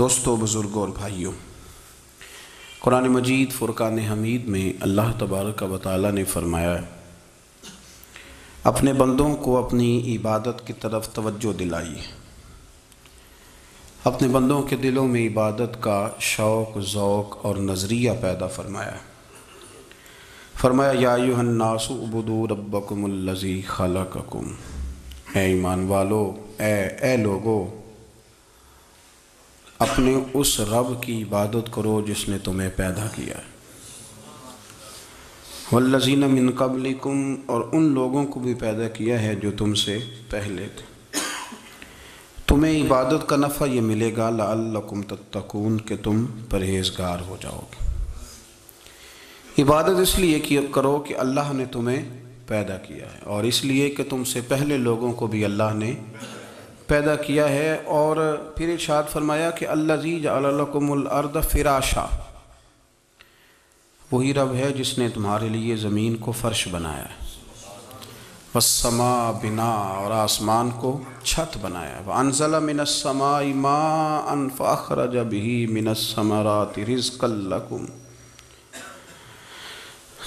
دوستو، بزرگوں اور بھائیوں، قرآن مجید فرقان حمید میں اللہ تبارک و تعالی نے فرمایا ہے اپنے بندوں کو اپنی عبادت کی طرف توجہ دلائیے، اپنے بندوں کے دلوں میں عبادت کا شوق، ذوق اور نظریہ پیدا فرمایا ہے۔ فرمایا یا ایھا الناس اعبدوا ربکم الذی خلقکم، اے ایمان والو، اے لوگو، اپنے اس رب کی عبادت کرو جس نے تمہیں پیدا کیا ہے، والذین من قبلکم، اور ان لوگوں کو بھی پیدا کیا ہے جو تم سے پہلے تھے۔ تمہیں عبادت کا نفع یہ ملے گا لعلکم تتقون، کہ تم پرہیزگار ہو جاؤ گے۔ عبادت اس لیے کرو کہ اللہ نے تمہیں پیدا کیا ہے، اور اس لیے کہ تم سے پہلے لوگوں کو بھی اللہ نے پیدا کیا ہے۔ اور پھر ارشاد فرمایا کہ الذی جعل لکم الارض فراشا، وہی رب ہے جس نے تمہارے لیے زمین کو فرش بنایا ہے، والسماء بناء، اور آسمان کو چھت بنایا ہے، وانزل من السماء ماء فاخرج به من الثمرات رزقا لکم،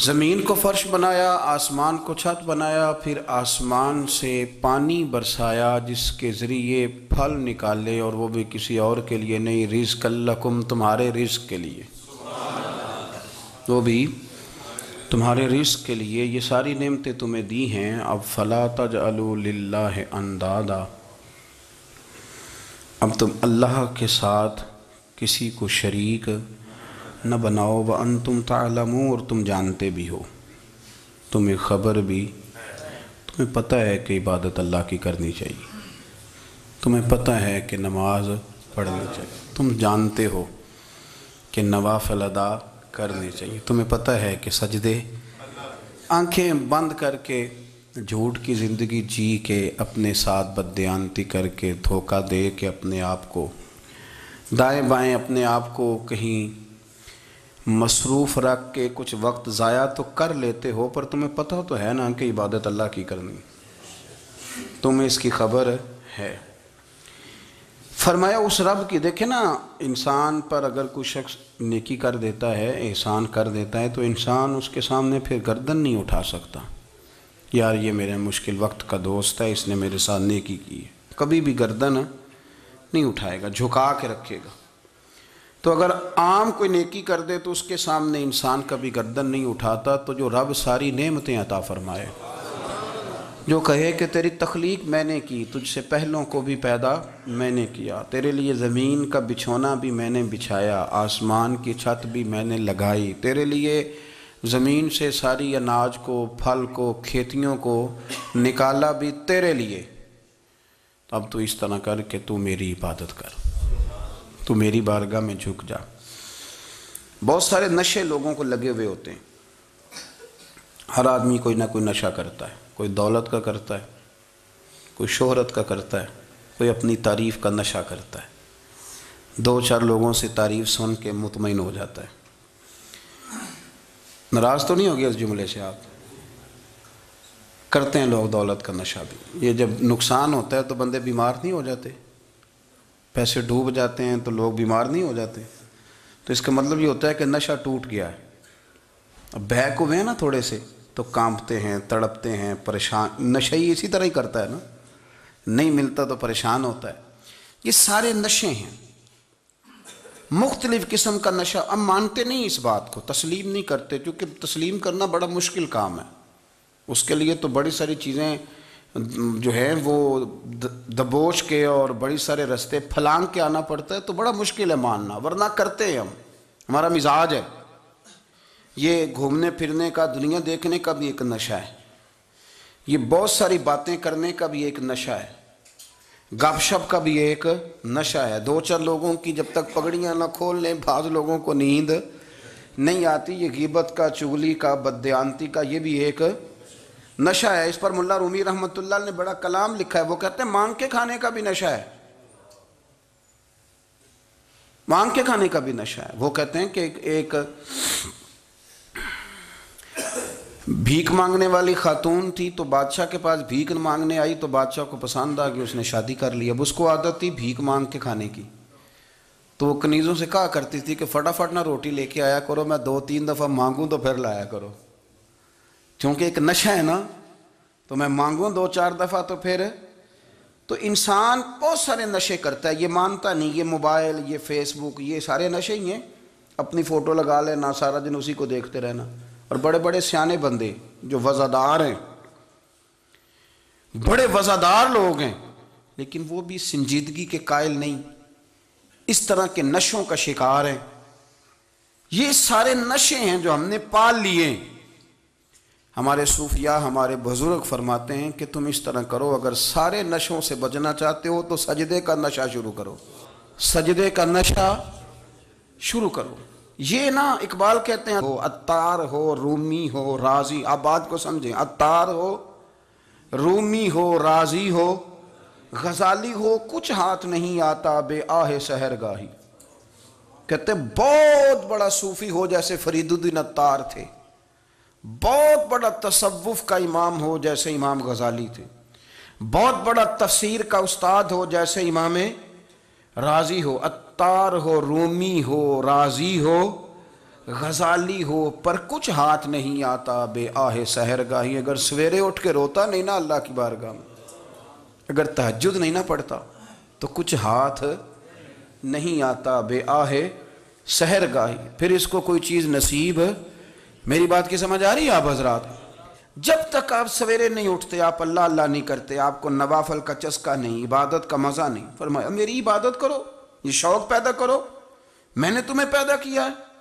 زمین کو فرش بنایا، آسمان کو چھت بنایا، پھر آسمان سے پانی برسایا جس کے ذریعے پھل نکالے، اور وہ بھی کسی اور کے لیے نہیں، رزق لکم، تمہارے رزق کے لیے، وہ بھی تمہارے رزق کے لیے۔ یہ ساری نعمتیں تمہیں دی ہیں، اب فلا تجعلوا للہ اندادا، اب تم اللہ کے ساتھ کسی کو شریک نہ بناؤ، وانتم تعلمون، اور تم جانتے بھی ہو، تمہیں خبر بھی، تمہیں پتہ ہے کہ عبادت اللہ کی کرنی چاہیے، تمہیں پتہ ہے کہ نماز پڑھنی چاہیے، تم جانتے ہو کہ نوافل ادا کرنے چاہیے، تمہیں پتہ ہے کہ سجدے آنکھیں بند کر کے جھوٹ کی زندگی جی کے، اپنے ساتھ بددیانتی کر کے، دھوکہ دے کے، اپنے آپ کو دائیں بائیں، اپنے آپ کو کہیں مصروف رکھ کے کچھ وقت ضائع تو کر لیتے ہو، پر تمہیں پتہ تو ہے نا کہ عبادت اللہ کی کرنی، تمہیں اس کی خبر ہے۔ فرمایا اس رب کی، دیکھیں نا، انسان پر اگر کوئی شخص نیکی کر دیتا ہے، احسان کر دیتا ہے، تو انسان اس کے سامنے پھر گردن نہیں اٹھا سکتا، یار یہ میرے مشکل وقت کا دوست ہے، اس نے میرے ساتھ نیکی کی ہے، کبھی بھی گردن نہیں اٹھائے گا، جھکا کے رکھے گا۔ تو اگر عام کوئی نیکی کر دے تو اس کے سامنے انسان کبھی گردن نہیں اٹھاتا، تو جو رب ساری نعمتیں عطا فرمائے، جو کہے کہ تیری تخلیق میں نے کی، تجھ سے پہلوں کو بھی پیدا میں نے کیا، تیرے لیے زمین کا بچھونا بھی میں نے بچھایا، آسمان کی چھت بھی میں نے لگائی، تیرے لیے زمین سے ساری اناج کو، پھل کو، کھیتیوں کو نکالا بھی تیرے لیے، اب تو اس طرح کر کہ تو میری عبادت کر، تو میری بارگاہ میں جھک جا۔ بہت سارے نشے لوگوں کو لگے ہوئے ہوتے ہیں، ہر آدمی کوئی نہ کوئی نشہ کرتا ہے، کوئی دولت کا کرتا ہے، کوئی شہرت کا کرتا ہے، کوئی اپنی تعریف کا نشہ کرتا ہے، دو چار لوگوں سے تعریف سن کے مطمئن ہو جاتا ہے۔ ناراض تو نہیں ہو گیا اس جملے سے؟ آپ کرتے ہیں لوگ دولت کا نشہ بھی، یہ جب نقصان ہوتا ہے تو بندے بیمار نہیں ہو جاتے؟ پیسے ڈوب جاتے ہیں تو لوگ بیمار نہیں ہو جاتے؟ تو اس کا مطلب یہ ہوتا ہے کہ نشہ ٹوٹ گیا ہے۔ اب بہک ہوئے ہیں نا تھوڑے سے تو کانپتے ہیں، تڑپتے ہیں، پریشان، نشہ ہی اسی طرح ہی کرتا ہے نا، نہیں ملتا تو پریشان ہوتا ہے۔ یہ سارے نشے ہیں، مختلف قسم کا نشہ۔ اب مانتے نہیں اس بات کو، تسلیم نہیں کرتے، کیونکہ تسلیم کرنا بڑا مشکل کام ہے، اس کے لیے تو بڑی ساری چیزیں جو ہیں وہ دبوچ کے اور بڑی سارے رستے پھلانگ کے آنا پڑتا ہے، تو بڑا مشکل ہے ماننا، ورنہ کرتے ہیں ہم، ہمارا مزاج ہے۔ یہ گھومنے پھرنے کا، دنیا دیکھنے کا بھی ایک نشہ ہے، یہ بہت ساری باتیں کرنے کا بھی ایک نشہ ہے، گپ شپ کا بھی ایک نشہ ہے، دو چار لوگوں کی جب تک پگڑیاں نہ کھول لیں بعض لوگوں کو نیند نہیں آتی، یہ غیبت کا، چغلی کا، بددیانتی کا، یہ بھی ایک نشہ ہے۔ اس پر ملا رومی رحمۃ اللہ نے بڑا کلام لکھا ہے، وہ کہتے ہیں مانگ کے کھانے کا بھی نشہ ہے، مانگ کے کھانے کا بھی نشہ ہے۔ وہ کہتے ہیں کہ ایک بھیک مانگنے والی خاتون تھی، تو بادشاہ کے پاس بھیک مانگنے آئی، تو بادشاہ کو پسند آ گئی، اس نے شادی کر لی۔ اب اس کو عادت تھی بھیک مانگ کے کھانے کی، تو وہ کنیزوں سے کہا کرتی تھی کہ فٹافٹ نہ روٹی لے کے آیا کرو، میں 2-3 دفعہ مانگوں تو پھر لایا کرو، کیونکہ ایک نشہ ہے نا، تو میں مانگوں 2-4 دفعہ تو پھر۔ تو انسان بہت سارے نشے کرتا ہے، یہ مانتا نہیں، یہ موبائل، یہ فیس بک، یہ سارے نشے ہی ہیں۔ اپنی فوٹو لگا لینا، سارا دن اسی کو دیکھتے رہنا۔ اور بڑے بڑے سیانے بندے جو وزادار ہیں، بڑے وزادار لوگ ہیں، لیکن وہ بھی سنجیدگی کے قائل نہیں، اس طرح کے نشوں کا شکار ہیں۔ یہ سارے نشے ہیں جو ہم نے پال لیے ہیں۔ ہمارے صوفیاء، ہمارے بزرگ فرماتے ہیں کہ تم اس طرح کرو، اگر سارے نشوں سے بچنا چاہتے ہو تو سجدے کا نشہ شروع کرو، سجدے کا نشہ شروع کرو۔ یہ نا اقبال کہتے ہیں، عطار ہو، رومی ہو، رازی، آپ بات کو سمجھیں، عطار ہو، رومی ہو، رازی ہو، غزالی ہو، کچھ ہاتھ نہیں آتا بے آہ سحر گاہی۔ کہتے بہت بڑا صوفی ہو جیسے فرید الدین عطار تھے، بہت بڑا تصوف کا امام ہو جیسے امام غزالی تھے، بہت بڑا تفسیر کا استاد ہو جیسے امام رازی ہو، عطار ہو، رومی ہو، رازی ہو، غزالی ہو، پر کچھ ہاتھ نہیں آتا بے آہ سحر گاہی۔ اگر سویرے اٹھ کے روتا نہیں نا اللہ کی بارگاہ میں، اگر تہجد نہیں نہ پڑھتا تو کچھ ہاتھ نہیں آتا بے آہ سحر گاہی، پھر اس کو کوئی چیز نصیب۔ میری بات کی سمجھ آ رہی ہے آپ حضرات؟ جب تک آپ سویرے نہیں اٹھتے، آپ اللہ اللہ نہیں کرتے، آپ کو نوافل کا چسکا نہیں، عبادت کا مزہ نہیں، فرمایا میری عبادت کرو، یہ شوق پیدا کرو، میں نے تمہیں پیدا کیا ہے۔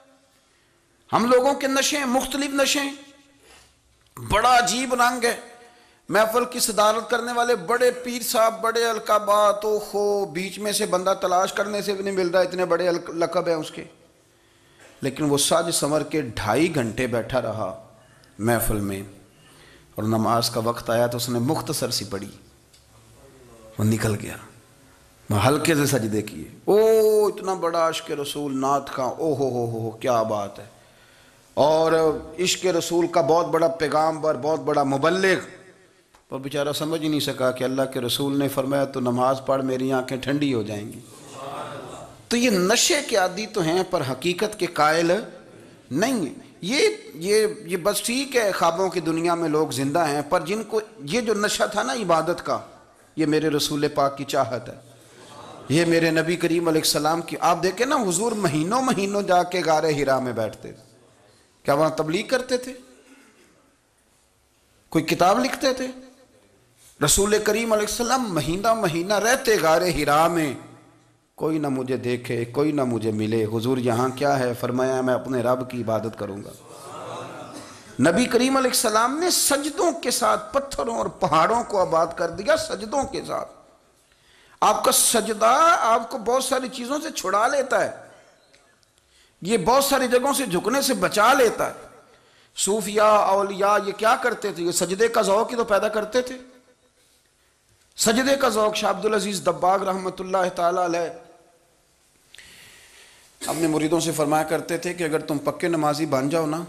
ہم لوگوں کے نشے مختلف نشے، بڑا عجیب رنگ ہے۔ محفل کی صدارت کرنے والے بڑے پیر صاحب، بڑے القابات، بیچ میں سے بندہ تلاش کرنے سے بھی نہیں مل رہا، اتنے بڑے لقب ہیں اس کے، لیکن وہ ساج سنور کے 2.5 گھنٹے بیٹھا رہا محفل میں، اور نماز کا وقت آیا تو اس نے مختصر سی پڑھی، وہ نکل گیا، ہلکے سے سجدے کیے۔ اتنا بڑا عشق رسول، نعت خواں، ہو کیا بات ہے، اور عشق رسول کا بہت بڑا پیغامبر، بہت بڑا مبلغ، اور بیچارہ سمجھ ہی نہیں سکا کہ اللہ کے رسول نے فرمایا تو نماز پڑھ میری آنکھیں ٹھنڈی ہو جائیں گی۔ تو یہ نشے کے عادی تو ہیں پر حقیقت کے قائل نہیں ہیں۔ یہ بس ٹھیک ہے، خوابوں کی دنیا میں لوگ زندہ ہیں، پر جن کو یہ جو نشہ تھا نا عبادت کا، یہ میرے رسول پاک کی چاہت ہے، یہ میرے نبی کریم علیہ السلام کی۔ آپ دیکھیں نا، حضور مہینوں جا کے غار حرا میں بیٹھتے، کیا وہاں تبلیغ کرتے تھے؟ کوئی کتاب لکھتے تھے؟ رسول کریم علیہ السلام مہینہ رہتے غار حرا میں، کوئی نہ مجھے دیکھے، کوئی نہ مجھے ملے، حضور یہاں کیا ہے؟ فرمایا میں اپنے رب کی عبادت کروں گا۔ نبی کریم علیہ السلام نے سجدوں کے ساتھ پتھروں اور پہاڑوں کو آباد کر دیا، سجدوں کے ساتھ۔ آپ کا سجدہ آپ کو بہت ساری چیزوں سے چھڑا لیتا ہے، یہ بہت ساری جگہوں سے جھکنے سے بچا لیتا ہے۔ صوفیاء، اولیاء یہ کیا کرتے تھے؟ یہ سجدے کا ذوق ہی تو پیدا کرتے تھے، سجدے کا ذوق۔ شاہ عبدالعزیز دباغ رحمۃ اللہ تعالی علیہ اپنے مریدوں سے فرمایا کرتے تھے کہ اگر تم پکے نمازی بن جاؤ نا،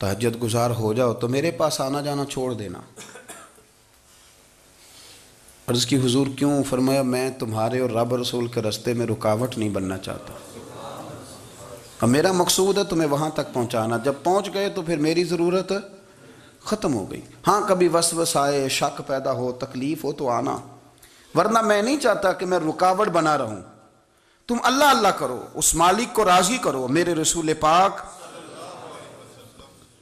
تہجد گزار ہو جاؤ، تو میرے پاس آنا جانا چھوڑ دینا۔ عرض کی حضور کیوں؟ فرمایا میں تمہارے اور رب رسول کے رستے میں رکاوٹ نہیں بننا چاہتا، اور میرا مقصود ہے تمہیں وہاں تک پہنچانا، جب پہنچ گئے تو پھر میری ضرورت ختم ہو گئی۔ ہاں کبھی وسوسہ آئے، شک پیدا ہو، تکلیف ہو تو آنا، ورنہ میں نہیں چاہتا کہ میں رکاوٹ بنا رہوں۔ تم اللہ اللہ کرو، اس مالک کو راضی کرو۔ میرے رسول پاک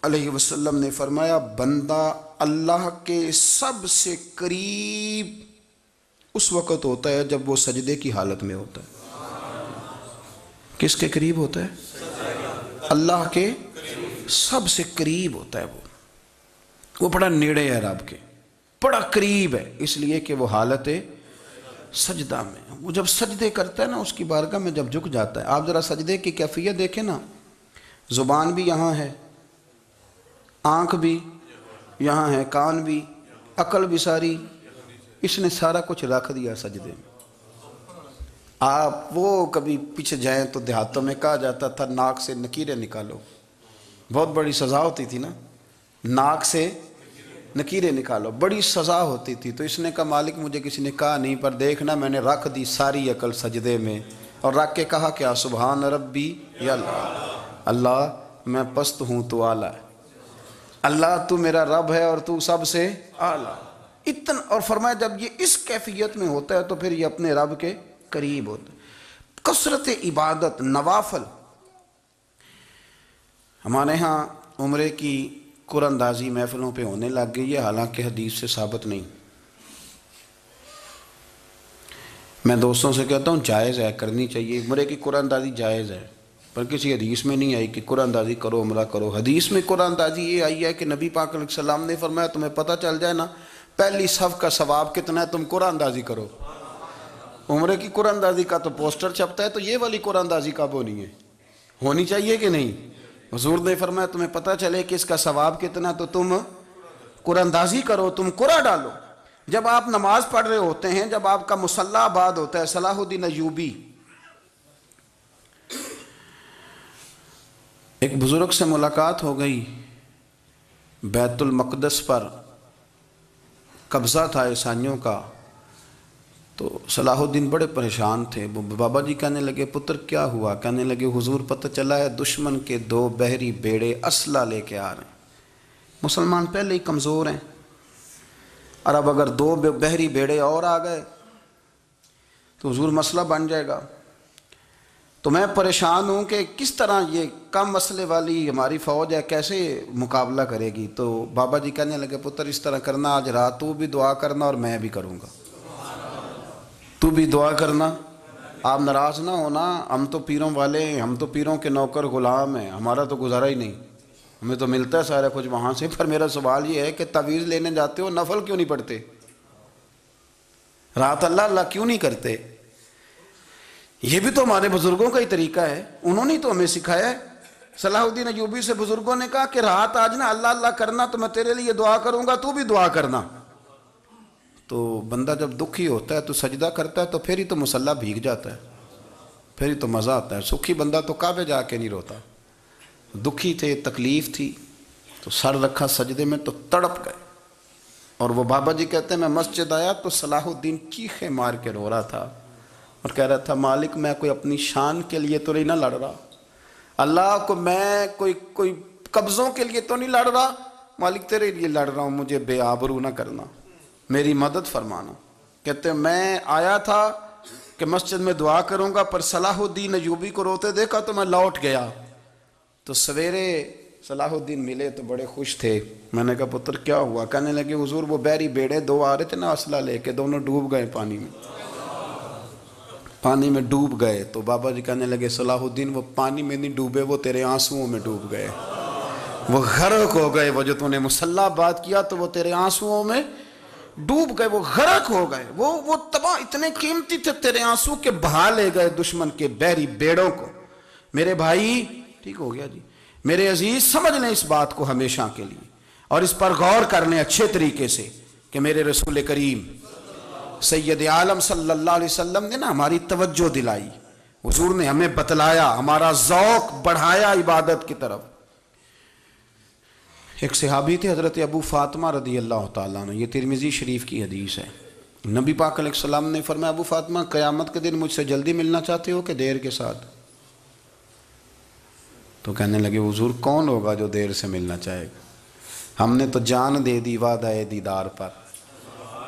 علیہ وسلم نے فرمایا بندہ اللہ کے سب سے قریب اس وقت ہوتا ہے جب وہ سجدے کی حالت میں ہوتا ہے۔ کس کے قریب ہوتا ہے؟ اللہ کے سب سے قریب ہوتا ہے، وہ بڑا نیڑے ہے رب کے، بڑا قریب ہے، اس لیے کہ وہ حالت سجدہ میں، وہ جب سجدے کرتا ہے نا، اس کی بارگاہ میں جب جھک جاتا ہے۔ آپ ذرا سجدے کی کیفیت دیکھیں نا، زبان بھی یہاں ہے، آنکھ بھی یہاں ہے، کان بھی، عقل بھی ساری، اس نے سارا کچھ رکھ دیا سجدے میں۔ آپ وہ کبھی پیچھے جائیں تو دیہاتوں میں کہا جاتا تھا ناک سے نکیریں نکالو، بہت بڑی سزا ہوتی تھی نا، ناک سے نکیریں نکالو، بڑی سزا ہوتی تھی۔ تو اس نے کہا مالک مجھے کسی نے کہا نہیں، پر دیکھنا میں نے رکھ دی ساری عقل سجدے میں، اور رکھ کے کہا کیا؟ سبحان ربی یا اللہ، اللہ میں پست ہوں تو اعلیٰ ہے، اللہ تو میرا رب ہے اور تو سب سے اعلیٰ اتنا۔ اور فرمایا جب یہ اس کیفیت میں ہوتا ہے تو پھر یہ اپنے رب کے قریب ہوتا ہے۔ کثرت عبادت، نوافل۔ ہمارے ہاں عمرے کی قرآن اندازی محفلوں پہ ہونے لگ گئی ہے، حالانکہ حدیث سے ثابت نہیں۔ میں دوستوں سے کہتا ہوں جائز ہے، کرنی چاہیے، عمرے کی قرآن اندازی جائز ہے، پر کسی حدیث میں نہیں آئی کہ قرآن اندازی کرو عمرہ کرو۔ حدیث میں قرآن اندازی یہ آئی ہے کہ نبی پاک علیہ السلام نے فرمایا تمہیں پتہ چل جائے نا پہلی صف کا ثواب کتنا ہے، تم قرآن اندازی کرو۔ عمرے کی قرآن اندازی کا تو پوسٹر چھپتا ہے، تو یہ والی قرآن اندازی کب ہونی ہے؟ ہونی چاہیے کہ نہیں؟ حضور نے فرمایا تمہیں پتہ چلے کہ اس کا ثواب کتنا تو تم قرآن اندازی کرو، تم قرآن ڈالو۔ جب آپ نماز پڑھ رہے ہوتے ہیں، جب آپ کا مصلی آباد ہوتا ہے، صلاح الدین ایوبی ایک بزرگ سے ملاقات ہو گئی، بیت المقدس پر قبضہ تھا عیسائیوں کا، تو صلاح الدین بڑے پریشان تھے۔ بابا جی کہنے لگے پتر کیا ہوا؟ کہنے لگے حضور پتہ چلا ہے دشمن کے 2 بحری بیڑے اسلحہ لے کے آ رہے ہیں، مسلمان پہلے ہی کمزور ہیں، اور اب اگر 2 بحری بیڑے اور آ گئے تو حضور مسئلہ بن جائے گا۔ تو میں پریشان ہوں کہ کس طرح یہ کم مسئلے والی ہماری فوج ہے کیسے مقابلہ کرے گی۔ تو بابا جی کہنے لگے پتر اس طرح کرنا، آج رات تو بھی دعا کرنا اور میں بھی کروں گا، تو بھی دعا کرنا، آپ ناراض نہ ہونا، ہم تو پیروں والے ہیں، ہم تو پیروں کے نوکر غلام ہیں، ہمارا تو گزارا ہی نہیں، ہمیں تو ملتا ہے سارا کچھ وہاں سے۔ پر میرا سوال یہ ہے کہ تعویذ لینے جاتے ہو نفل کیوں نہیں پڑھتے؟ رات اللہ اللہ کیوں نہیں کرتے؟ یہ بھی تو ہمارے بزرگوں کا ہی طریقہ ہے، انہوں نے تو ہمیں سکھایا ہے۔ صلاح الدین ایوبی سے بزرگوں نے کہا کہ رات آج نا اللہ اللہ کرنا، تو میں تیرے لیے دعا کروں گا، تو بھی دعا کرنا۔ تو بندہ جب دکھی ہوتا ہے تو سجدہ کرتا ہے تو پھر ہی تو مصلی بھیگ جاتا ہے، پھر ہی تو مزہ آتا ہے۔ سکھی بندہ تو کعبے جا کے نہیں روتا، دکھی تھے، تکلیف تھی، تو سر رکھا سجدے میں تو تڑپ گئے۔ اور وہ بابا جی کہتے ہیں میں مسجد آیا تو صلاح الدین چیخیں مار کے رو رہا تھا اور کہہ رہا تھا مالک میں کوئی اپنی شان کے لیے تو نہیں نہ لڑ رہا، اللہ کو میں کوئی قبضوں کے لیے تو نہیں لڑ رہا، مالک تیرے لیے لڑ رہا ہوں، مجھے بے آبرو نہ کرنا، میری مدد فرمانا۔ کہتے ہیں میں آیا تھا کہ مسجد میں دعا کروں گا، پر صلاح الدین ایوبی کو روتے دیکھا تو میں لوٹ گیا۔ تو سویرے صلاح الدین ملے تو بڑے خوش تھے، میں نے کہا پتر کیا ہوا؟ کہنے لگے حضور وہ بحری بیڑے 2 آ رہے تھے نا اسلحہ لے کے، دونوں ڈوب گئے پانی میں ڈوب گئے۔ تو بابا جی کہنے لگے صلاح الدین وہ پانی میں نہیں ڈوبے، وہ تیرے آنسوؤں میں ڈوب گئے، وہ غرق ہو گئے، وہ جو تو نے مصلی بات کیا تو وہ تیرے آنسوؤں میں ڈوب گئے، وہ غرق ہو گئے، وہ تباہ، اتنے قیمتی تھے تیرے آنسو کے بہا لے گئے دشمن کے بحری بیڑوں کو۔ میرے بھائی ٹھیک ہو گیا جی، میرے عزیز سمجھ لیں اس بات کو ہمیشہ کے لیے، اور اس پر غور کر لیں اچھے طریقے سے کہ میرے رسول کریم سید عالم صلی اللہ علیہ وسلم نے نا ہماری توجہ دلائی، حضور نے ہمیں بتلایا، ہمارا ذوق بڑھایا عبادت کی طرف۔ ایک صحابی تھے حضرت ابو فاطمہ رضی اللہ تعالیٰ عنہ، یہ ترمذی شریف کی حدیث ہے۔ نبی پاک علیہ السلام نے فرمایا ابو فاطمہ قیامت کے دن مجھ سے جلدی ملنا چاہتے ہو کہ دیر کے ساتھ؟ تو کہنے لگے حضور کون ہوگا جو دیر سے ملنا چاہے گا، ہم نے تو جان دے دی وعدہ دیدار پر۔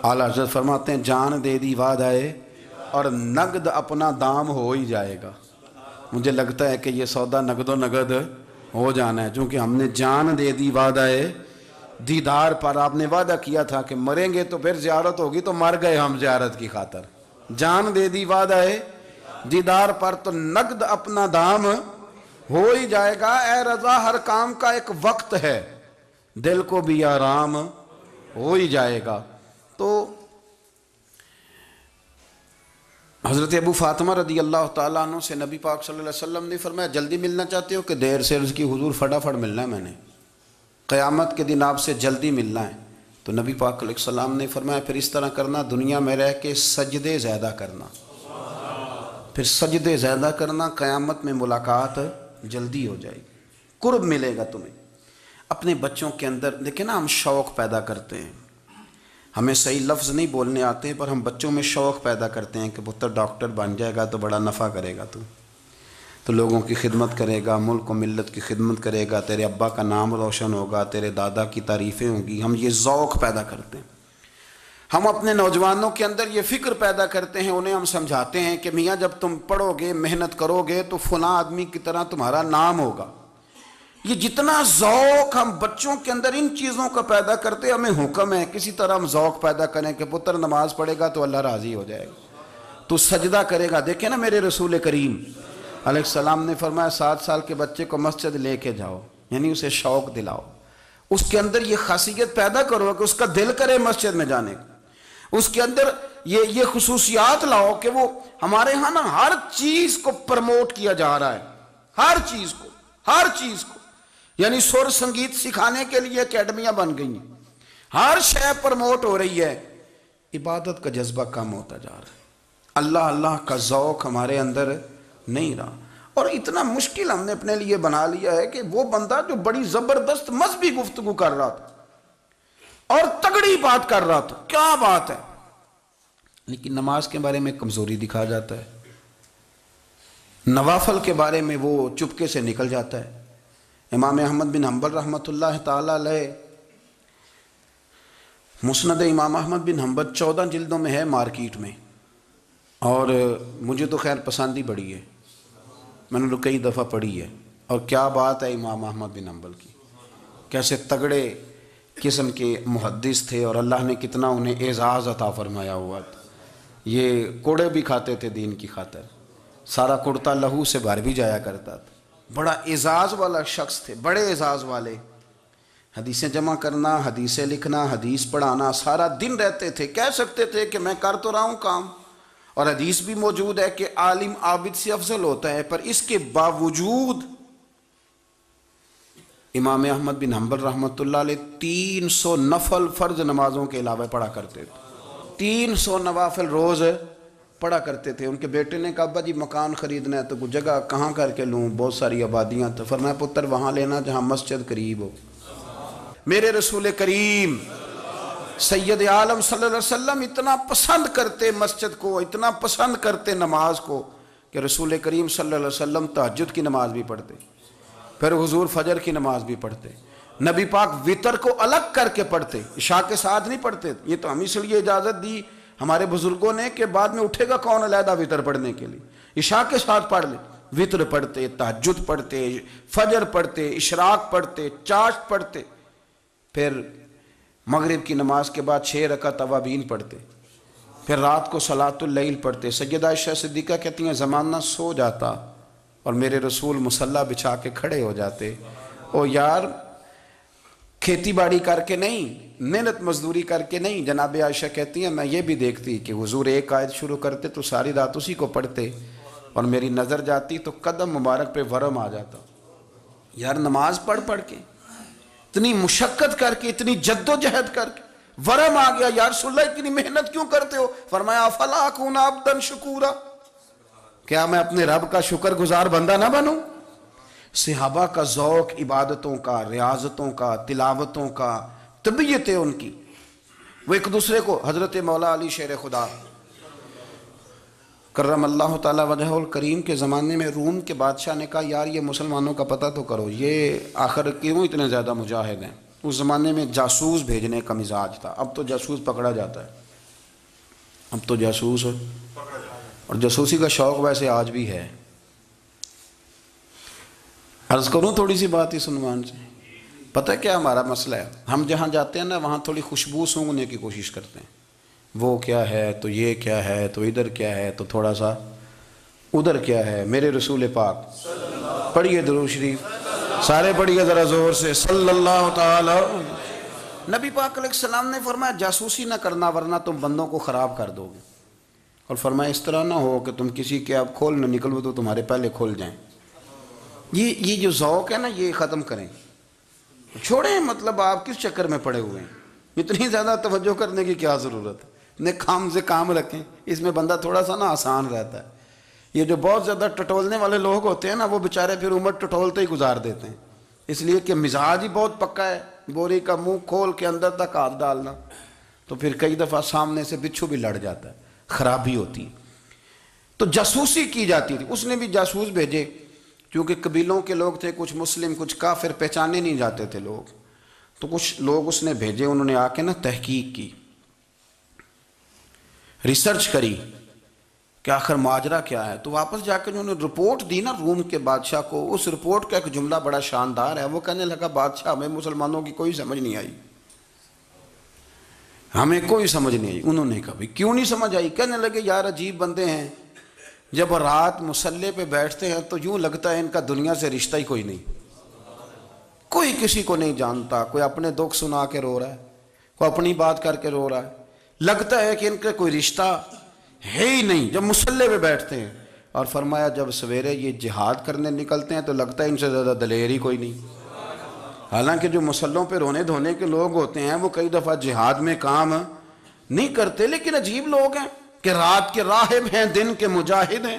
اعلیٰ حضرت فرماتے ہیں جان دے دی وعدہ اور نقد اپنا دام ہو ہی جائے گا۔ مجھے لگتا ہے کہ یہ سودا نقد و نقد ہو جانا ہے، چونکہ ہم نے جان دے دی وعدہ دیدار پر۔ آپ نے وعدہ کیا تھا کہ مریں گے تو پھر زیارت ہوگی، تو مر گئے ہم زیارت کی خاطر۔ جان دے دی وعدہ دیدار پر تو نقد اپنا دام ہو ہی جائے گا۔ اے رضا ہر کام کا ایک وقت ہے، دل کو بھی آرام ہو ہی جائے گا۔ تو حضرت ابو فاطمہ رضی اللہ تعالیٰ عنہ سے نبی پاک صلی اللہ علیہ وسلم نے فرمایا جلدی ملنا چاہتے ہو کہ دیر سے؟ عرض کی حضور فٹافٹ ملنا ہے، میں نے قیامت کے دن آپ سے جلدی ملنا ہے۔ تو نبی پاک علیہ السلام نے فرمایا پھر اس طرح کرنا، دنیا میں رہ کے سجدے زیادہ کرنا، پھر سجدے زیادہ کرنا، قیامت میں ملاقات جلدی ہو جائے گی، قرب ملے گا تمہیں۔ اپنے بچوں کے اندر دیکھیں نا، ہم شوق پیدا کرتے ہیں، ہمیں صحیح لفظ نہیں بولنے آتے ہیں، پر ہم بچوں میں شوق پیدا کرتے ہیں کہ پتر ڈاکٹر بن جائے گا تو بڑا نفع کرے گا، تو لوگوں کی خدمت کرے گا، ملک و ملت کی خدمت کرے گا، تیرے ابا کا نام روشن ہوگا، تیرے دادا کی تعریفیں ہوں گی۔ ہم یہ ذوق پیدا کرتے ہیں، ہم اپنے نوجوانوں کے اندر یہ فکر پیدا کرتے ہیں، انہیں ہم سمجھاتے ہیں کہ میاں جب تم پڑھو گے، محنت کرو گے تو فلاں آدمی کی طرح تمہارا نام ہوگا۔ یہ جتنا ذوق ہم بچوں کے اندر ان چیزوں کا پیدا کرتے، ہمیں حکم ہے کسی طرح ہم ذوق پیدا کریں کہ پتر نماز پڑھے گا تو اللہ راضی ہو جائے گا، تو سجدہ کرے گا۔ دیکھیں نا میرے رسول کریم علیہ السلام نے فرمایا 7 سال کے بچے کو مسجد لے کے جاؤ، یعنی اسے شوق دلاؤ، اس کے اندر یہ خاصیت پیدا کرو کہ اس کا دل کرے مسجد میں جانے کا، اس کے اندر یہ خصوصیات لاؤ کہ وہ ہمارے ہاں نا ہر چیز کو پرموٹ کیا جا رہا ہے، ہر چیز کو، یعنی سر سنگیت سکھانے کے لیے اکیڈمیاں بن گئی ہیں، ہر شے پرموٹ ہو رہی ہے، عبادت کا جذبہ کم ہوتا جا رہا ہے، اللہ کا ذوق ہمارے اندر نہیں رہا۔ اور اتنا مشکل ہم نے اپنے لیے بنا لیا ہے کہ وہ بندہ جو بڑی زبردست مذہبی گفتگو کر رہا تھا اور تگڑی بات کر رہا تھا، کیا بات ہے، لیکن نماز کے بارے میں کمزوری دکھا جاتا ہے، نوافل کے بارے میں وہ چپکے سے نکل جاتا ہے۔ امام احمد بن حنبل رحمۃ اللہ تعالی علیہ، مسند امام احمد بن حنبل 14 جلدوں میں ہے مارکیٹ میں، اور مجھے تو خیر پسند ہی بڑی ہے، میں نے تو کئی دفعہ پڑھی ہے، اور کیا بات ہے امام احمد بن حنبل کی، کیسے تگڑے قسم کے محدث تھے، اور اللہ نے کتنا انہیں اعزاز عطا فرمایا ہوا تھا۔ یہ کوڑے بھی کھاتے تھے دین کی خاطر، سارا کرتا لہو سے بھر بھی جایا کرتا تھا، بڑا اعزاز والا شخص تھے، بڑے اعزاز والے، حدیثیں جمع کرنا، حدیثیں لکھنا، حدیث پڑھانا، سارا دن رہتے تھے، کہہ سکتے تھے کہ میں کر تو رہا ہوں کام، اور حدیث بھی موجود ہے کہ عالم عابد سے افضل ہوتا ہے، پر اس کے باوجود امام احمد بن حنبل رحمۃ اللہ علیہ 300 نفل فرض نمازوں کے علاوہ پڑھا کرتے تھے، 300 نوافل روز پڑھا کرتے تھے۔ ان کے بیٹے نے کہا ابا جی مکان خریدنا ہے تو کوئی جگہ کہاں کر کے لوں، بہت ساری آبادیاں، تو فرمایا پتر وہاں لینا جہاں مسجد قریب ہو۔ میرے رسول کریم سید عالم صلی اللہ علیہ وسلم اتنا پسند کرتے مسجد کو، اتنا پسند کرتے نماز کو، کہ رسول کریم صلی اللہ علیہ وسلم تہجد کی نماز بھی پڑھتے، پھر حضور فجر کی نماز بھی پڑھتے، نبی پاک وتر کو الگ کر کے پڑھتے، عشاء کے ساتھ نہیں پڑھتے۔ یہ تو ہم اس لیے اجازت دی ہمارے بزرگوں نے کہ بعد میں اٹھے گا کون علیحدہ وتر پڑھنے کے لیے، عشاء کے ساتھ پڑھ لے، وتر پڑھتے، تہجد پڑھتے، فجر پڑھتے، اشراق پڑھتے، چاشت پڑھتے، پھر مغرب کی نماز کے بعد 6 رکعت اوابین پڑھتے، پھر رات کو صلاۃ اللیل پڑھتے۔ سیدہ عائشہ صدیقہ کہتی ہیں زمانہ سو جاتا اور میرے رسول مصلی بچھا کے کھڑے ہو جاتے، او یار کھیتی باڑی کر کے نہیں، محنت مزدوری کر کے نہیں۔ جناب عائشہ کہتی ہیں میں یہ بھی دیکھتی کہ حضور ایک آیت شروع کرتے تو ساری رات اسی کو پڑھتے، اور میری نظر جاتی تو قدم مبارک پہ ورم آ جاتا۔ یار نماز پڑھ کے اتنی مشقت کر کے، اتنی جد و جہد کر کے ورم آ گیا، یا رسول اللہ اتنی محنت کیوں کرتے ہو؟ فرمایا افلا اکون عبدا شکورا، کیا میں اپنے رب کا شکر گزار بندہ نہ بنوں؟ صحابہ کا ذوق عبادتوں کا، ریاضتوں کا، تلاوتوں کا، طبیعت ہے ان کی، وہ ایک دوسرے کو، حضرت مولا علی شیر خدا کرم اللہ تعالی وجہہ الکریم کے زمانے میں روم کے بادشاہ نے کہا یار یہ مسلمانوں کا پتہ تو کرو، یہ آخر کیوں اتنے زیادہ مجاہد ہیں؟ اس زمانے میں جاسوس بھیجنے کا مزاج تھا، اب تو جاسوس پکڑا جاتا ہے، اب تو جاسوس، اور جاسوسی کا شوق ویسے آج بھی ہے۔ عرض کروں تھوڑی سی بات اس عنوان سے، پتہ ہے کیا ہمارا مسئلہ ہے؟ ہم جہاں جاتے ہیں نا وہاں تھوڑی خوشبو سونگنے کی کوشش کرتے ہیں، وہ کیا ہے تو یہ کیا ہے تو ادھر کیا ہے تو تھوڑا سا ادھر کیا ہے۔ میرے رسول پاک پڑھیے درود شریف، سارے پڑھیے ذرا زور سے، صلی اللہ تعالی۔ نبی پاک علیہ السلام نے فرمایا جاسوسی نہ کرنا ورنہ تم بندوں کو خراب کر دو گے، اور فرمایا اس طرح نہ ہو کہ تم کسی کے آپ کھول نہ نکلو تو تمہارے پہلے کھول جائیں۔ یہ جو ذوق ہے نا یہ ختم کریں، چھوڑیں، مطلب آپ کس چکر میں پڑے ہوئے ہیں، اتنی زیادہ توجہ کرنے کی کیا ضرورت ہے؟ نے کام سے کام رکھیں، اس میں بندہ تھوڑا سا نا آسان رہتا ہے۔ یہ جو بہت زیادہ ٹٹولنے والے لوگ ہوتے ہیں نا وہ بیچارے پھر عمر ٹٹولتے ہی گزار دیتے ہیں، اس لیے کہ مزاج ہی بہت پکا ہے، بوری کا منہ کھول کے اندر تک ہاتھ ڈالنا، تو پھر کئی دفعہ سامنے سے بچھو بھی لڑ جاتا ہے، خرابی ہوتی ہے۔ تو جاسوسی کی جاتی تھی، اس نے بھی جاسوس بھیجے، کیونکہ قبیلوں کے لوگ تھے، کچھ مسلم کچھ کافر، پہچانے نہیں جاتے تھے لوگ، تو کچھ لوگ اس نے بھیجے، انہوں نے آ کے نا تحقیق کی، ریسرچ کری کہ آخر ماجرا کیا ہے۔ تو واپس جا کے انہوں نے رپورٹ دی نا روم کے بادشاہ کو، اس رپورٹ کا ایک جملہ بڑا شاندار ہے، وہ کہنے لگا بادشاہ ہمیں مسلمانوں کی کوئی سمجھ نہیں آئی، ہمیں کوئی سمجھ نہیں آئی۔ انہوں نے کہا بھئی کیوں نہیں سمجھ آئی؟ کہنے لگے یار عجیب بندے ہیں، جب رات مصلے پہ بیٹھتے ہیں تو یوں لگتا ہے ان کا دنیا سے رشتہ ہی کوئی نہیں، کوئی کسی کو نہیں جانتا، کوئی اپنے دکھ سنا کے رو رہا ہے، کوئی اپنی بات کر کے رو رہا ہے، لگتا ہے کہ ان کا کوئی رشتہ ہے ہی نہیں جب مصلے پہ بیٹھتے ہیں۔ اور فرمایا جب سویرے یہ جہاد کرنے نکلتے ہیں تو لگتا ہے ان سے زیادہ دلیر ہی کوئی نہیں۔ حالانکہ جو مسلوں پہ رونے دھونے کے لوگ ہوتے ہیں وہ کئی دفعہ جہاد میں کام نہیں کرتے، لیکن عجیب لوگ ہیں کہ رات کے راہب ہیں، دن کے مجاہد ہیں،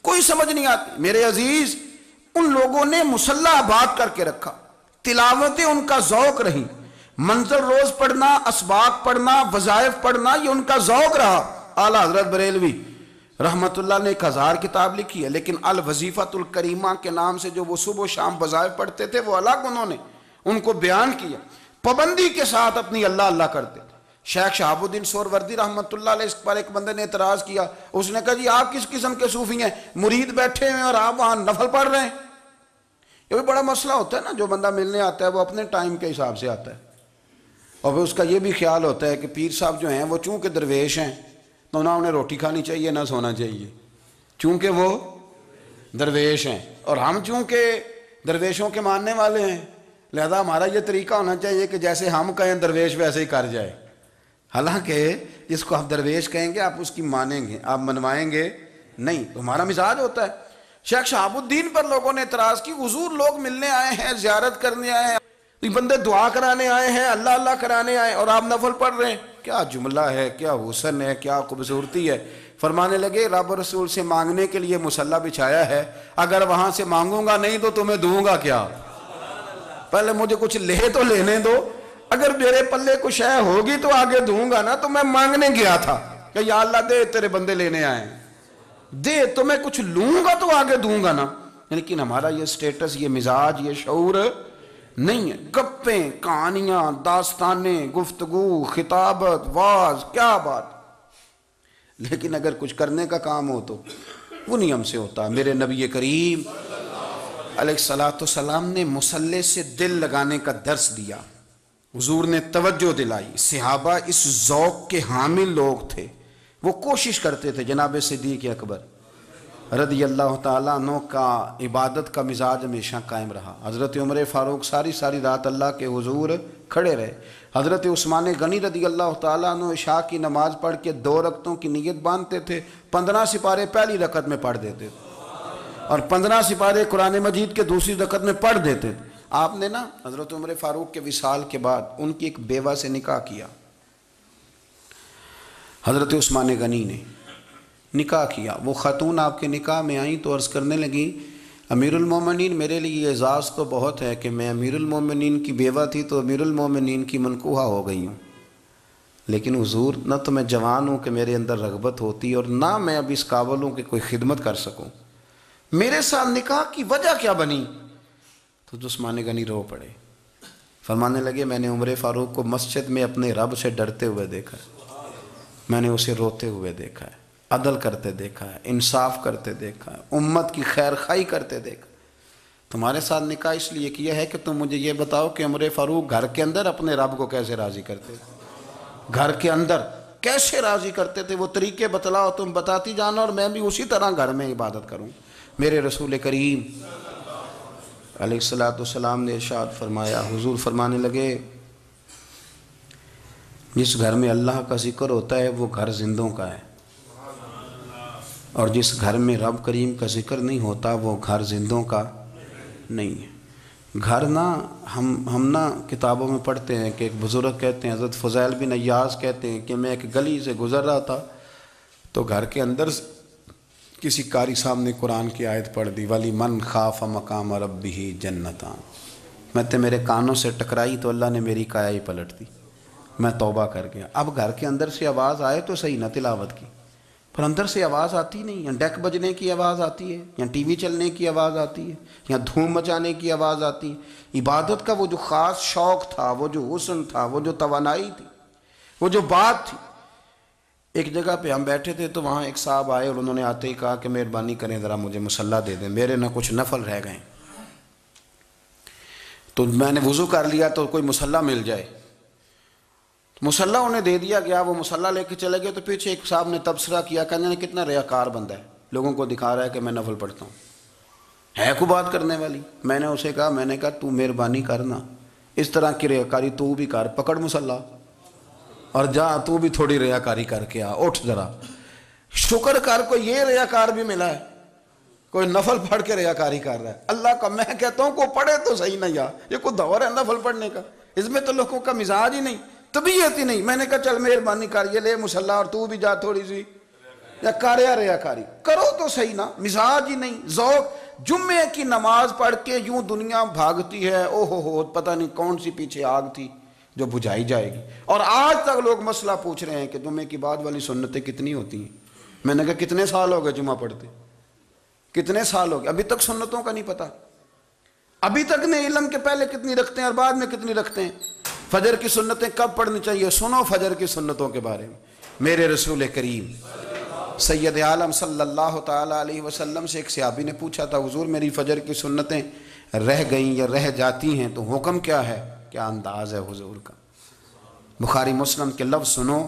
کوئی سمجھ نہیں آتی۔ میرے عزیز، ان لوگوں نے مصلی آباد کر کے رکھا، تلاوتیں ان کا ذوق رہی، منظر روز پڑھنا، اسباق پڑھنا، وظائف پڑھنا، یہ ان کا ذوق رہا۔ اعلیٰ حضرت بریلوی رحمت اللہ نے 1000 کتاب لکھی ہے، لیکن الوظیفۃ الکریمہ کے نام سے جو وہ صبح و شام وظائف پڑھتے تھے وہ الگ انہوں نے ان کو بیان کیا، پابندی کے ساتھ اپنی اللہ اللہ کرتے تھے۔ شیخ شہاب الدین سہروردی رحمت اللہ علیہ، اس پر ایک بندے نے اعتراض کیا، اس نے کہا جی آپ کس قسم کے صوفی ہیں، مرید بیٹھے ہیں اور آپ وہاں نفل پڑھ رہے ہیں؟ یہ بھی بڑا مسئلہ ہوتا ہے نا، جو بندہ ملنے آتا ہے وہ اپنے ٹائم کے حساب سے آتا ہے، اور پھر اس کا یہ بھی خیال ہوتا ہے کہ پیر صاحب جو ہیں وہ چونکہ درویش ہیں تو نہ انہیں روٹی کھانی چاہیے نہ سونا چاہیے، چونکہ وہ درویش ہیں، اور ہم چونکہ درویشوں کے ماننے والے ہیں لہذا ہمارا یہ طریقہ ہونا چاہیے کہ جیسے ہم کہیں درویش ویسے ہی کر جائے۔ حالانکہ جس کو آپ درویش کہیں گے آپ اس کی مانیں گے، آپ منوائیں گے نہیں، تو ہمارا مزاج ہوتا ہے۔ شیخ شہاب الدین پر لوگوں نے اعتراض کی، حضور لوگ ملنے آئے ہیں، زیارت کرنے آئے ہیں، یہ بندے دعا کرانے آئے ہیں، اللہ اللہ کرانے آئے اور آپ نفل پڑھ رہے ہیں، کیا جملہ ہے، کیا حسن ہے، کیا خوبصورتی ہے۔ فرمانے لگے رب رسول سے مانگنے کے لیے مصلی بچھایا ہے، اگر وہاں سے مانگوں گا نہیں تو تمہیں دوں گا کیا؟ پہلے مجھے کچھ لے تو لینے دو، اگر میرے پلے کچھ شے ہوگی تو آگے دوں گا نا، تو میں مانگنے گیا تھا کہ یا اللہ دے تیرے بندے لینے آئے ہیں، دے تو میں کچھ لوں گا تو آگے دوں گا نا۔ لیکن ہمارا یہ سٹیٹس، یہ مزاج، یہ شعور نہیں ہے، گپیں، کہانیاں، داستانیں، گفتگو، خطابت، واز، کیا بات۔ لیکن اگر کچھ کرنے کا کام ہو تو وہ نہیں ہم سے ہوتا۔ میرے نبی کریم علیہ السلام نے مصلی سے دل لگانے کا درس دیا، حضور نے توجہ دلائی، صحابہ اس ذوق کے حامل لوگ تھے، وہ کوشش کرتے تھے۔ جناب صدیق اکبر رضی اللہ تعالیٰ عنہ کا عبادت کا مزاج ہمیشہ قائم رہا۔ حضرت عمر فاروق ساری رات اللہ کے حضور کھڑے رہے۔ حضرت عثمان غنی رضی اللہ تعالیٰ عنہ عشاء کی نماز پڑھ کے 2 رکعتوں کی نیت باندھتے تھے، 15 سپارے پہلی رکعت میں پڑھ دیتے تھے اور 15 سپارے قرآن مجید کے دوسری رکعت میں پڑھ دیتے تھے۔ آپ نے نا حضرت عمر فاروق کے وصال کے بعد ان کی ایک بیوہ سے نکاح کیا، حضرت عثمان غنی نے نکاح کیا۔ وہ خاتون آپ کے نکاح میں آئیں تو عرض کرنے لگی امیر المومنین میرے لیے اعزاز تو بہت ہے کہ میں امیر المومنین کی بیوہ تھی تو امیر المومنین کی منکوحہ ہو گئی ہوں، لیکن حضور نہ تو میں جوان ہوں کہ میرے اندر رغبت ہوتی اور نہ میں اب اس قابل ہوں کہ کوئی خدمت کر سکوں، میرے ساتھ نکاح کی وجہ کیا بنی؟ تو عثمان غنی رو پڑے، فرمانے لگے میں نے عمر فاروق کو مسجد میں اپنے رب سے ڈرتے ہوئے دیکھا ہے، میں نے اسے روتے ہوئے دیکھا ہے، عدل کرتے دیکھا ہے، انصاف کرتے دیکھا ہے، امت کی خیر خواہی کرتے دیکھا۔ تمہارے ساتھ نکاح اس لیے کیا ہے کہ تم مجھے یہ بتاؤ کہ عمر فاروق گھر کے اندر اپنے رب کو کیسے راضی کرتے تھے، گھر کے اندر کیسے راضی کرتے تھے، وہ طریقے بتلاؤ، تم بتاتی جانا اور میں بھی اسی طرح گھر میں عبادت کروں۔ میرے رسول کریم علیہ السلام نے ارشاد فرمایا، حضور فرمانے لگے جس گھر میں اللہ کا ذکر ہوتا ہے وہ گھر زندوں کا ہے، اور جس گھر میں رب کریم کا ذکر نہیں ہوتا وہ گھر زندوں کا نہیں ہے۔ گھر نا ہم نا کتابوں میں پڑھتے ہیں کہ ایک بزرگ کہتے ہیں، حضرت فضیل بن عیاض کہتے ہیں کہ میں ایک گلی سے گزر رہا تھا تو گھر کے اندر کسی قاری صاحب نے قرآن کی آیت پڑھ دی، وَلِمَنْ خَافَ مَقَامَ رَبِّهِ جَنَّتَانِ، میں تے میرے کانوں سے ٹکرائی تو اللہ نے میری کایا ہی پلٹ دی۔ میں توبہ کر گیا۔ اب گھر کے اندر سے آواز آئے تو صحیح نہ تلاوت کی، پر اندر سے آواز آتی نہیں، یا ڈیک بجنے کی آواز آتی ہے، یا ٹی وی چلنے کی آواز آتی ہے، یا دھوم مچانے کی آواز آتی ہے۔ عبادت کا وہ جو خاص شوق تھا، وہ جو حسن تھا، وہ جو توانائی تھی، وہ جو بات تھی۔ ایک جگہ پہ ہم بیٹھے تھے تو وہاں ایک صاحب آئے اور انہوں نے آتے ہی کہا کہ مہربانی کریں ذرا مجھے مصلی دے دیں، میرے نہ کچھ نفل رہ گئے۔ تو میں نے وضو کر لیا تو کوئی مصلی مل جائے، مصلی انہیں دے دیا گیا، وہ مصلی لے کے چلے گئے۔ تو پیچھے ایک صاحب نے تبصرہ کیا، کہنے کتنا ریاکار بندہ ہے، لوگوں کو دکھا رہا ہے کہ میں نفل پڑھتا ہوں، ہے کو بات کرنے والی۔ میں نے اسے کہا تو مہربانی کرنا، اس طرح کی ریاکاری تو بھی کر، پکڑ مصلی اور جا، تو بھی تھوڑی ریاکاری کر کے آ، اٹھ ذرا، شکر کر کوئی یہ ریاکار بھی ملا ہے، کوئی نفل پڑھ کے ریاکاری کر رہا ہے۔ اللہ کا میں کہتا ہوں کو پڑھے تو صحیح نہیں، یہ کوئی دور ہے نفل پڑھنے کا؟ اس میں تو لوگوں کا مزاج ہی نہیں، طبیعت ہی نہیں۔ میں نے کہا چل مہربانی کر، یہ لے مصلی اور تو بھی جا تھوڑی سی، یا کر یا ریاکاری کرو تو صحیح نا، مزاج ہی نہیں، ذوق۔ جمعے کی نماز پڑھ کے یوں دنیا بھاگتی ہے، او ہو پتہ نہیں کون سی پیچھے آگ تھی جو بجھائی جائے گی۔ اور آج تک لوگ مسئلہ پوچھ رہے ہیں کہ جمعے کی بعد والی سنتیں کتنی ہوتی ہیں۔ میں نے کہا کتنے سال ہو گئے جمعہ پڑھتے، کتنے سال ہو گئے، ابھی تک سنتوں کا نہیں پتہ، ابھی تک نے علم کے پہلے کتنی رکھتے ہیں اور بعد میں کتنی رکھتے ہیں۔ فجر کی سنتیں کب پڑھنی چاہیے؟ سنو فجر کی سنتوں کے بارے میں۔ میرے رسول کریم سید عالم صلی اللہ تعالیٰ علیہ وسلم سے ایک صحابی نے پوچھا تھا، حضور میری فجر کی سنتیں رہ گئیں یا رہ جاتی ہیں تو حکم کیا ہے؟ کیا انداز ہے حضور کا؟ بخاری مسلم کے لفظ سنو،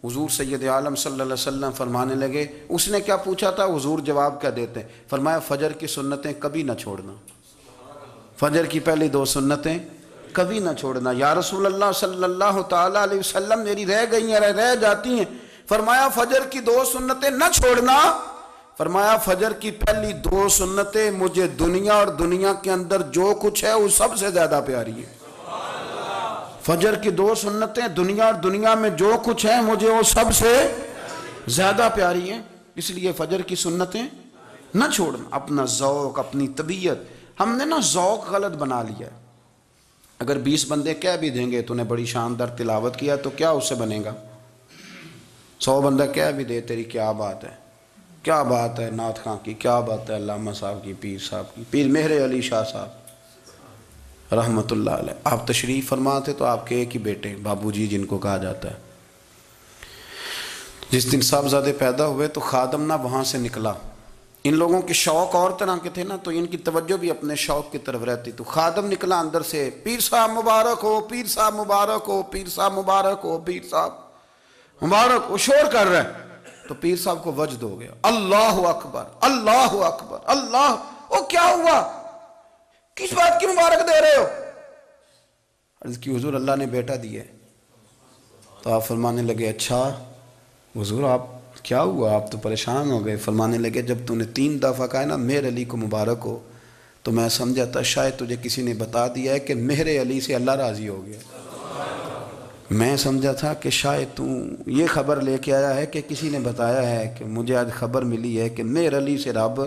حضور سید عالم صلی اللہ علیہ وسلم فرمانے لگے، اس نے کیا پوچھا تھا، حضور جواب کیا دیتے ہیں؟ فرمایا فجر کی سنتیں کبھی نہ چھوڑنا، فجر کی پہلی 2 سنتیں کبھی نہ چھوڑنا۔ یا رسول اللہ صلی اللہ تعالیٰ علیہ وسلم میری رہ گئی ہیں، رہ جاتی ہیں۔ فرمایا فجر کی 2 سنتیں نہ چھوڑنا، فرمایا فجر کی پہلی 2 سنتیں مجھے دنیا اور دنیا کے اندر جو کچھ ہے وہ سب سے زیادہ پیاری ہے۔ فجر کی 2 سنتیں دنیا اور دنیا میں جو کچھ ہے مجھے وہ سب سے زیادہ پیاری ہیں، اس لیے فجر کی سنتیں نہ چھوڑنا۔ اپنا ذوق، اپنی طبیعت، ہم نے نا ذوق غلط بنا لیا ہے۔ اگر 20 بندے کہہ بھی دیں گے تو نے بڑی شاندار تلاوت کیا تو کیا اس سے بنے گا؟ 100 بندہ کہہ بھی دے تیری کیا بات ہے، کیا بات ہے نعت خاں کی، کیا بات ہے علامہ صاحب کی، پیر صاحب کی، پیر مہر علی شاہ صاحب رحمۃ اللہ علیہ۔ آپ تشریف فرما تھے تو آپ کے ایک ہی بیٹے بابو جی جن کو کہا جاتا ہے، جس دن صاحبزادے پیدا ہوئے تو خادم نہ وہاں سے نکلا۔ ان لوگوں کے شوق اور طرح کے تھے نا، تو ان کی توجہ بھی اپنے شوق کی طرف رہتی۔ تو خادم نکلا اندر سے، پیر صاحب مبارک ہو، پیر صاحب مبارک ہو، پیر صاحب مبارک ہو، پیر صاحب مبارک ہو، شور کر رہے ہیں۔ تو پیر صاحب کو وجد ہو گیا، اللہ اکبر اللہ اکبر اللہ، او کیا ہوا، کس بات کی مبارک دے رہے ہو؟ عرض کی حضور اللہ نے بیٹا دیا ہے۔ تو آپ فرمانے لگے اچھا حضور آپ کیا ہوا، آپ تو پریشان ہو گئے۔ فرمانے لگے جب تو نے 3 دفعہ کہا نا مہر علی کو مبارک ہو تو میں سمجھا تھا شاید تجھے کسی نے بتا دیا ہے کہ مہر علی سے اللہ راضی ہو گیا۔ میں سمجھا تھا کہ شاید تو یہ خبر لے کے آیا ہے کہ کسی نے بتایا ہے کہ مجھے آج خبر ملی ہے کہ مہر علی سے رب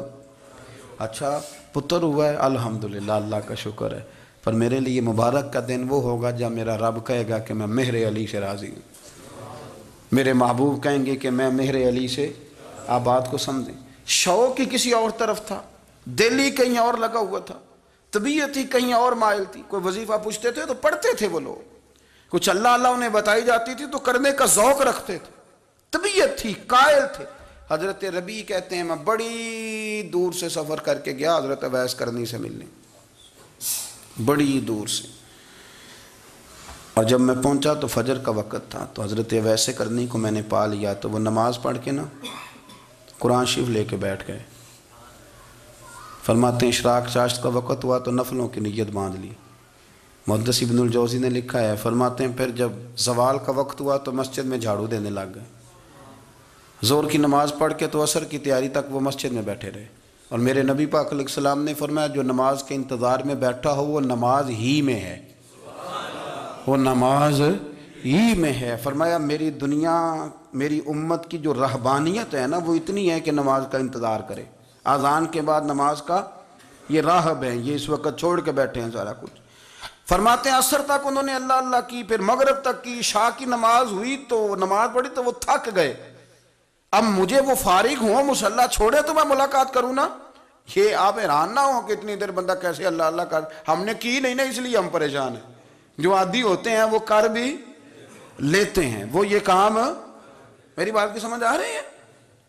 اچھا پتر ہوا ہے، الحمدللہ اللہ کا شکر ہے۔ پر میرے لیے مبارک کا دن وہ ہوگا جب میرا رب کہے گا کہ میں مہر علی سے راضی ہوں، میرے محبوب کہیں گے کہ میں مہر علی سے۔ آپ بات کو سمجھیں، شوق ہی کسی اور طرف تھا، دل ہی کہیں اور لگا ہوا تھا، طبیعت ہی کہیں اور مائل تھی۔ کوئی وظیفہ پوچھتے تھے تو پڑھتے تھے وہ لوگ، کچھ اللہ اللہ انہیں بتائی جاتی تھی تو کرنے کا ذوق رکھتے تھے، طبیعت تھی، قائل تھے۔ حضرت ربیع کہتے ہیں میں بڑی دور سے سفر کر کے گیا حضرت اویس کرنی سے ملنے، بڑی دور سے، اور جب میں پہنچا تو فجر کا وقت تھا۔ تو حضرت اویس کرنی کو میں نے پا لیا، تو وہ نماز پڑھ کے نا قرآن شریف لے کے بیٹھ گئے۔ فرماتے ہیں اشراق چاشت کا وقت ہوا تو نفلوں کی نیت باندھ لی۔ محدث ابن الجوزی نے لکھا ہے، فرماتے ہیں پھر جب زوال کا وقت ہوا تو مسجد میں جھاڑو دینے لگ گئے۔ ظہر کی نماز پڑھ کے تو عصر کی تیاری تک وہ مسجد میں بیٹھے رہے، اور میرے نبی پاک علیہ السلام نے فرمایا جو نماز کے انتظار میں بیٹھا ہو وہ نماز ہی میں ہے، وہ نماز ہی میں ہے۔ فرمایا میری دنیا میری امت کی جو رہبانیت ہے نا وہ اتنی ہے کہ نماز کا انتظار کرے، اذان کے بعد نماز کا یہ راہب ہیں، یہ اس وقت چھوڑ کے بیٹھے ہیں سارا کچھ۔ فرماتے ہیں عصر تک انہوں نے اللہ اللہ کی، پھر مغرب تک کی، عشاء کی نماز ہوئی تو نماز پڑھی تو وہ تھک گئے، اب مجھے وہ فارغ ہوں مصلی چھوڑے تو میں ملاقات کروں نا۔ یہ آپ حیران نہ ہو کہ اتنی دیر بندہ کیسے اللہ اللہ کر، ہم نے کی نہیں نا اس لیے ہم پریشان ہیں۔ جو عادی ہوتے ہیں وہ کر بھی لیتے ہیں، وہ یہ کام، میری بات کی سمجھ آ رہی ہے؟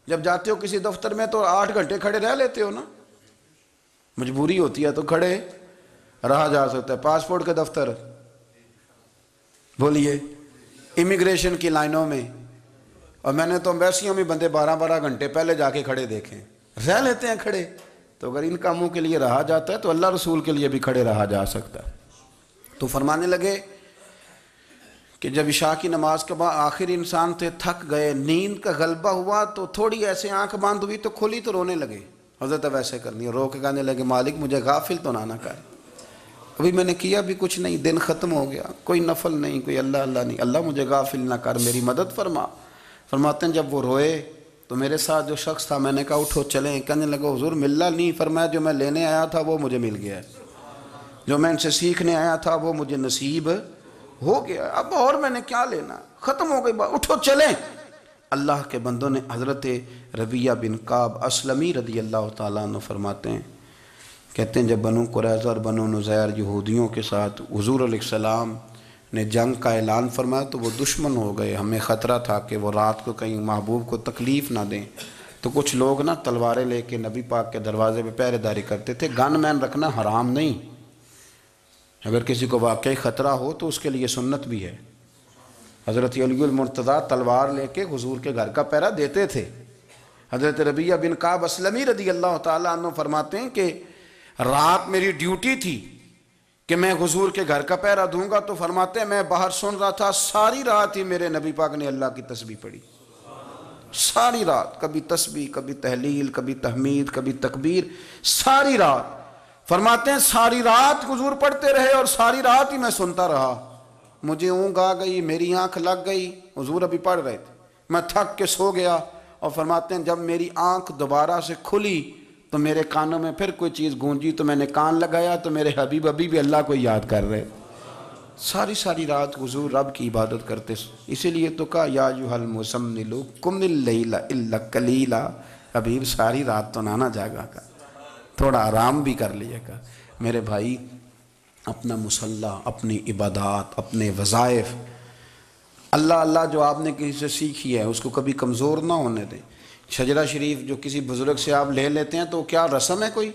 جب جاتے ہو کسی دفتر میں تو 8 گھنٹے کھڑے رہ لیتے ہو نا، مجبوری ہوتی ہے تو کھڑے رہا جا سکتا ہے۔ پاسپورٹ کے دفتر بولیے، امیگریشن کی لائنوں میں، اور میں نے تو امبیسیوں میں بندے 12 گھنٹے پہلے جا کے کھڑے دیکھیں، رہ لیتے ہیں کھڑے۔ تو اگر ان کاموں کے لیے رہا جاتا ہے تو اللہ رسول کے لیے بھی کھڑے رہا جا سکتا ہے۔ تو فرمانے لگے کہ جب عشاء کی نماز کے بعد آخر انسان تھے، تھک گئے، نیند کا غلبہ ہوا تو تھوڑی ایسے آنکھ بند ہوئی تو کھلی تو رونے لگے۔ حضرت ویسے کرنی رو کے کہنے لگے مالک مجھے غافل تو نہ کر، ابھی میں نے کیا بھی کچھ نہیں، دن ختم ہو گیا، کوئی نفل نہیں، کوئی اللہ اللہ نہیں، اللہ مجھے غافل نہ کر، میری مدد فرما۔ فرماتے ہیں جب وہ روئے تو میرے ساتھ جو شخص تھا میں نے کہا اٹھو چلیں، کہنے لگا حضور ملنا نہیں، فرمایا جو میں لینے آیا تھا وہ مجھے مل گیا ہے، جو میں ان سے سیکھنے آیا تھا وہ مجھے نصیب ہو گیا، اب اور میں نے کیا لینا، ختم ہو گئی بات، اٹھو چلیں۔ اللہ کے بندوں نے حضرت ربیہ بن کعب اسلمی رضی اللہ تعالیٰ عنہ فرماتے ہیں، کہتے ہیں جب بنو قریظہ اور بنو نذیر یہودیوں کے ساتھ حضور علیہ السلام نے جنگ کا اعلان فرمایا تو وہ دشمن ہو گئے، ہمیں خطرہ تھا کہ وہ رات کو کہیں محبوب کو تکلیف نہ دیں، تو کچھ لوگ نا تلواریں لے کے نبی پاک کے دروازے پہ پہرے داری کرتے تھے۔ گن مین رکھنا حرام نہیں، اگر کسی کو واقعی خطرہ ہو تو اس کے لیے سنت بھی ہے۔ حضرت علی المرتضیٰ تلوار لے کے حضور کے گھر کا پہرا دیتے تھے۔ حضرت ربیہ بن کعب اسلمی رضی اللہ تعالیٰ عنہ فرماتے ہیں کہ رات میری ڈیوٹی تھی کہ میں حضور کے گھر کا پہرا دوں گا، تو فرماتے ہیں میں باہر سن رہا تھا، ساری رات ہی میرے نبی پاک نے اللہ کی تسبیح پڑھی، ساری رات، کبھی تسبیح، کبھی تحلیل، کبھی تحمید، کبھی تکبیر، ساری رات۔ فرماتے ہیں ساری رات حضور پڑھتے رہے اور ساری رات ہی میں سنتا رہا، مجھے اونگ آ گئی، میری آنکھ لگ گئی، حضور ابھی پڑھ رہے تھے، میں تھک کے سو گیا، اور فرماتے ہیں جب میری آنکھ دوبارہ سے کھلی تو میرے کانوں میں پھر کوئی چیز گونجی تو میں نے کان لگایا تو میرے حبیب ابھی بھی اللہ کو یاد کر رہے، ساری رات حضور رب کی عبادت کرتے۔ اسی لیے تو کہا یا ایھا المزمل قم اللیل الا قلیلا، حبیب ساری رات تو نہ جاگا کا، تھوڑا آرام بھی کر لیا کا۔ میرے بھائی اپنا مصلی، اپنی عبادات، اپنے وظائف، اللہ اللہ جو آپ نے کسی سے سیکھی ہے اس کو کبھی کمزور نہ ہونے دیں۔ شجرہ شریف جو کسی بزرگ سے آپ لے لیتے ہیں تو کیا رسم ہے کوئی؟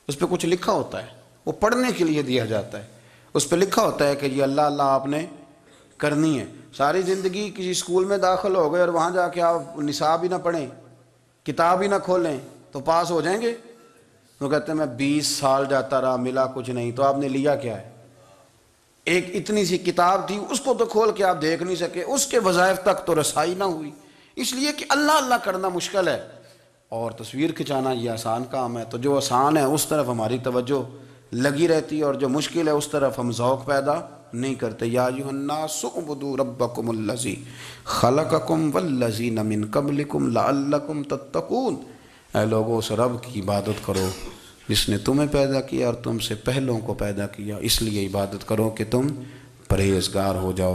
اس پہ کچھ لکھا ہوتا ہے، وہ پڑھنے کے لیے دیا جاتا ہے، اس پہ لکھا ہوتا ہے کہ یہ اللہ اللہ آپ نے کرنی ہے۔ ساری زندگی کسی اسکول میں داخل ہو گئے اور وہاں جا کے آپ نصاب ہی نہ پڑھیں، کتاب ہی نہ کھولیں تو پاس ہو جائیں گے؟ وہ کہتے ہیں میں 20 سال جاتا رہا ملا کچھ نہیں، تو آپ نے لیا کیا ہے؟ ایک اتنی سی کتاب تھی، اس کو تو کھول کے آپ دیکھ نہیں سکے، اس کے وظائف تک تو رسائی نہ ہوئی، اس لیے کہ اللہ اللہ کرنا مشکل ہے اور تصویر کھنچانا یہ آسان کام ہے۔ تو جو آسان ہے اس طرف ہماری توجہ لگی رہتی ہے اور جو مشکل ہے اس طرف ہم ذوق پیدا نہیں کرتے۔ یا ایھا الناس اعبدوا ربکم الذی خلقکم والذین من قبلکم لعلکم تتقون، اے لوگوں اس رب کی عبادت کرو جس نے تمہیں پیدا کیا اور تم سے پہلوں کو پیدا کیا، اس لیے عبادت کرو کہ تم پرہیزگار ہو جاؤ۔